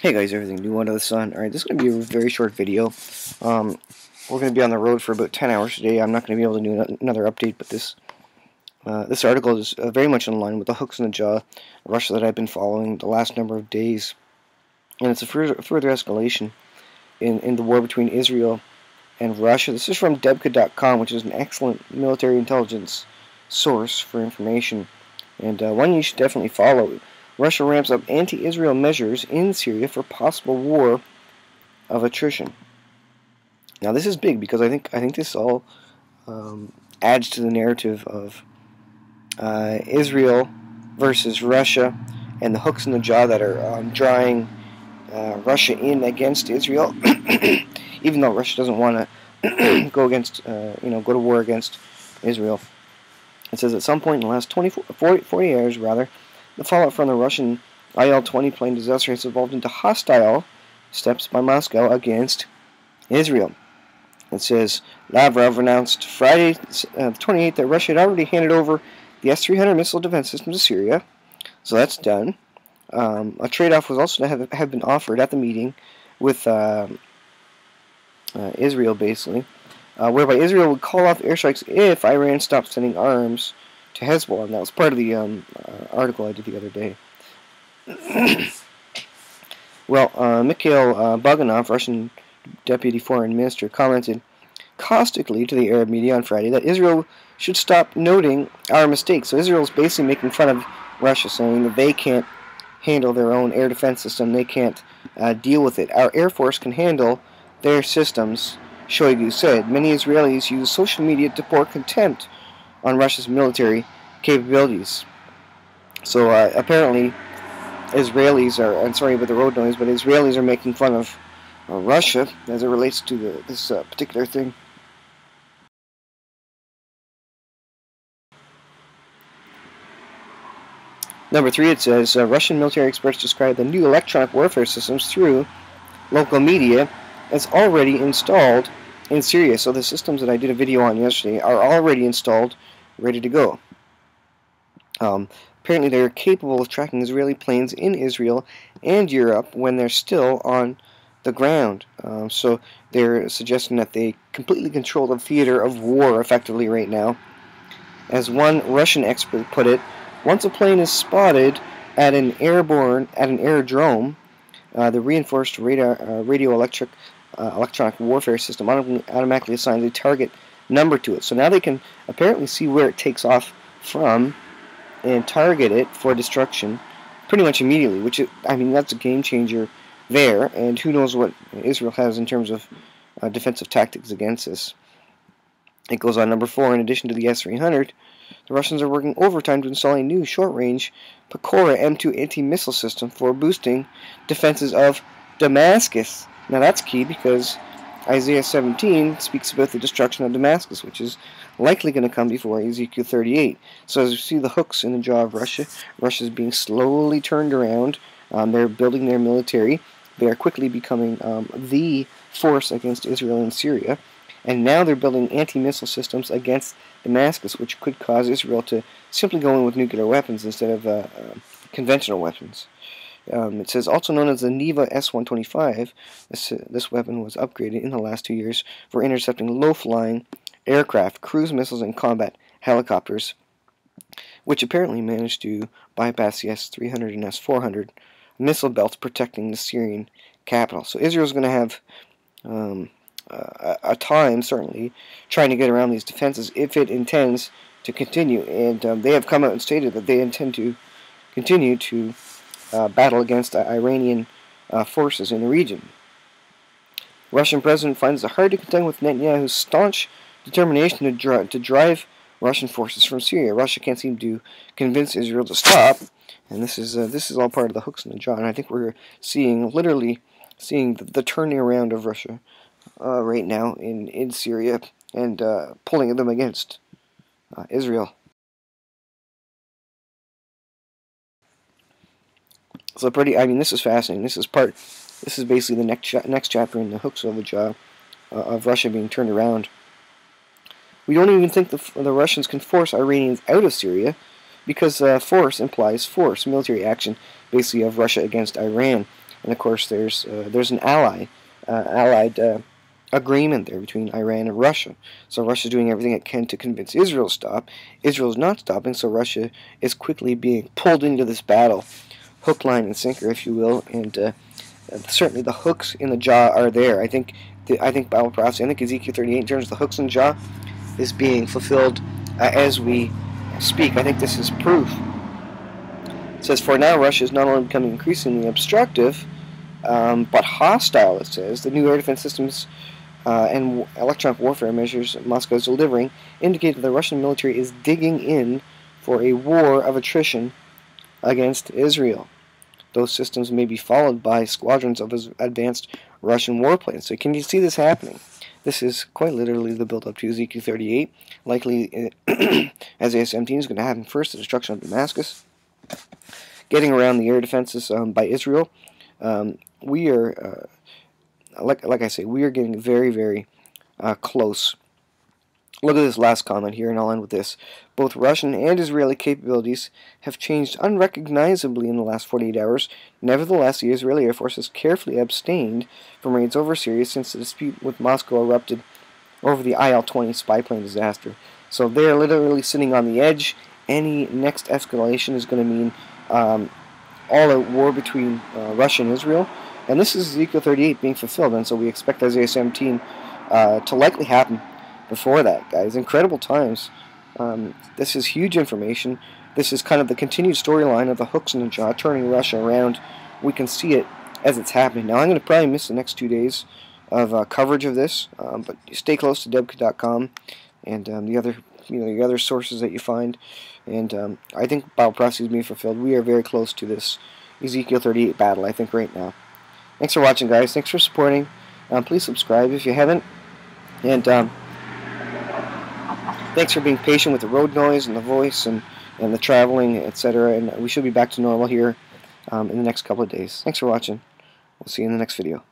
Hey guys, everything new under the sun. Alright, this is going to be a very short video. We're going to be on the road for about 10 hours today. I'm not going to be able to do another update, but this article is very much in line with the hooks in the jaw of Russia that I've been following the last number of days. And it's a further escalation in the war between Israel and Russia. This is from Debka.com, which is an excellent military intelligence source for information, and one you should definitely follow. Russia ramps up anti-Israel measures in Syria for possible war of attrition. Now this is big because I think this all adds to the narrative of Israel versus Russia and the hooks in the jaw that are drawing Russia in against Israel, even though Russia doesn't want to go to war against Israel. It says at some point in the last 40 hours, the fallout from the Russian IL-20 plane disaster has evolved into hostile steps by Moscow against Israel. It says Lavrov announced Friday, the 28th, that Russia had already handed over the S-300 missile defense system to Syria, so that's done. A trade-off was also to have been offered at the meeting with Israel, basically, whereby Israel would call off airstrikes if Iran stopped sending arms to Hezbollah. And that was part of the article I did the other day. Well, Mikhail Bogdanov, Russian deputy foreign minister, commented caustically to the Arab media on Friday that Israel should stop noting our mistakes. So Israel is basically making fun of Russia, saying that they can't handle their own air defense system. They can't deal with it. Our Air Force can handle their systems, Shoigu said. Many Israelis use social media to pour contempt on Russia's military capabilities. So apparently Israelis are, I'm sorry about the road noise, but Israelis are making fun of Russia as it relates to this particular thing. Number 3, it says, Russian military experts describe the new electronic warfare systems through local media as already installed in Syria. So the systems that I did a video on yesterday are already installed, ready to go. Apparently they're capable of tracking Israeli planes in Israel and Europe when they're still on the ground. So they're suggesting that they completely control the theater of war effectively right now. As one Russian expert put it, once a plane is spotted at an aerodrome, the reinforced electronic warfare system automatically assigns a target number to it. So now they can apparently see where it takes off from and target it for destruction pretty much immediately, which that's a game changer there, and who knows what Israel has in terms of defensive tactics against this. It goes on. Number 4, in addition to the S-300, the Russians are working overtime to install a new short-range Pekora M2 anti-missile system for boosting defenses of Damascus. Now that's key because Isaiah 17 speaks about the destruction of Damascus, which is likely going to come before Ezekiel 38. So as you see the hooks in the jaw of Russia, Russia is being slowly turned around. They're building their military. They are quickly becoming the force against Israel and Syria. And now they're building anti-missile systems against Damascus, which could cause Israel to simply go in with nuclear weapons instead of conventional weapons. It says, also known as the Neva S-125, this weapon was upgraded in the last 2 years for intercepting low-flying aircraft, cruise missiles, and combat helicopters, which apparently managed to bypass the S-300 and S-400 missile belts protecting the Syrian capital. So Israel's going to have a time, certainly, trying to get around these defenses if it intends to continue. And they have come out and stated that they intend to continue to battle against Iranian forces in the region. Russian president finds it hard to contend with Netanyahu's staunch determination to drive Russian forces from Syria. Russia can't seem to convince Israel to stop, and this is all part of the hooks in the jaw. And I think we're literally seeing the turning around of Russia right now in Syria and pulling them against Israel. So this is fascinating. This is basically the next chapter in the hooks of the jaw of Russia being turned around. We don't even think the Russians can force Iranians out of Syria, because force implies force, military action, basically, of Russia against Iran. and of course there's an allied agreement there between Iran and Russia. So Russia's doing everything it can to convince Israel to stop. Israel's not stopping, so Russia is quickly being pulled into this battle, hook, line, and sinker, if you will. And certainly the hooks in the jaw are there. I think Bible prophecy, I think Ezekiel 38, in terms of the hooks in the jaw, is being fulfilled as we speak. I think this is proof. It says, "For now Russia is not only becoming increasingly obstructive, but hostile," it says. "The new air defense systems and electronic warfare measures Moscow is delivering indicate that the Russian military is digging in for a war of attrition against Israel. Those systems may be followed by squadrons of advanced Russian warplanes." So can you see this happening? This is quite literally the build-up to Ezekiel 38. Likely, Isaiah 17 is going to happen first, the destruction of Damascus. Getting around the air defenses by Israel. We are, like I say, we are getting very, very close. Look at this last comment here, and I'll end with this. "Both Russian and Israeli capabilities have changed unrecognizably in the last 48 hours. Nevertheless, the Israeli Air Force has carefully abstained from raids over Syria since the dispute with Moscow erupted over the IL-20 spy plane disaster." So they're literally sitting on the edge. Any next escalation is going to mean all-out war between Russia and Israel. And this is Ezekiel 38 being fulfilled, and so we expect Isaiah 17 to likely happen before that, guys. Incredible times. This is huge information. This is kind of the continued storyline of the hooks in the jaw, turning Russia around. We can see it as it's happening. Now, I'm going to probably miss the next 2 days of coverage of this, but stay close to debka.com and the other sources that you find. And I think Bible prophecy is being fulfilled. We are very close to this Ezekiel 38 battle, I think, right now. Thanks for watching, guys. Thanks for supporting. Please subscribe if you haven't. And thanks for being patient with the road noise and the voice and the traveling, etc. And we should be back to normal here in the next couple of days. Thanks for watching. We'll see you in the next video.